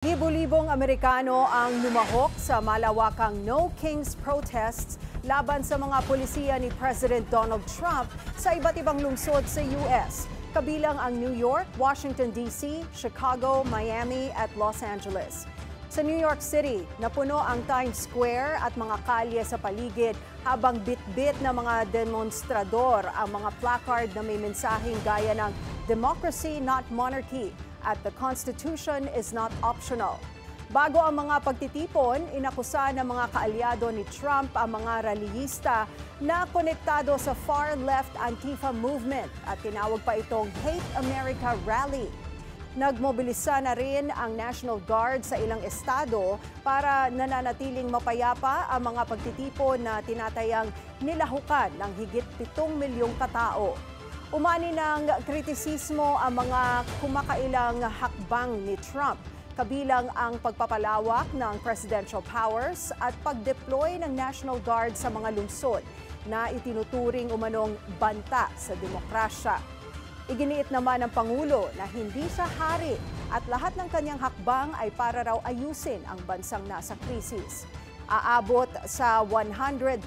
Libo-libong Amerikano ang lumahok sa malawakang No Kings protests laban sa mga pulisiya ni President Donald Trump sa iba't ibang lungsod sa US, kabilang ang New York, Washington DC, Chicago, Miami at Los Angeles. Sa New York City, napuno ang Times Square at mga kalye sa paligid habang bit-bit na mga demonstrador ang mga placard na may mensaheng gaya ng "Democracy, not monarchy" at "The Constitution is not optional." Bago ang mga pagtitipon, inakusa ng mga kaalyado ni Trump ang mga rallyista na konektado sa far-left Antifa movement at tinawag pa itong Hate America Rally. Nagmobilisa na rin ang National Guard sa ilang estado para nananatiling mapayapa ang mga pagtitipon na tinatayang nilahukan ng higit 7 milyong katao. Umani ng kritisismo ang mga kumakailang hakbang ni Trump, kabilang ang pagpapalawak ng presidential powers at pag-deploy ng National Guard sa mga lungsod na itinuturing umanong banta sa demokrasya. Iginiit naman ng Pangulo na hindi siya hari at lahat ng kanyang hakbang ay para raw ayusin ang bansang nasa krisis. Aabot sa 100,000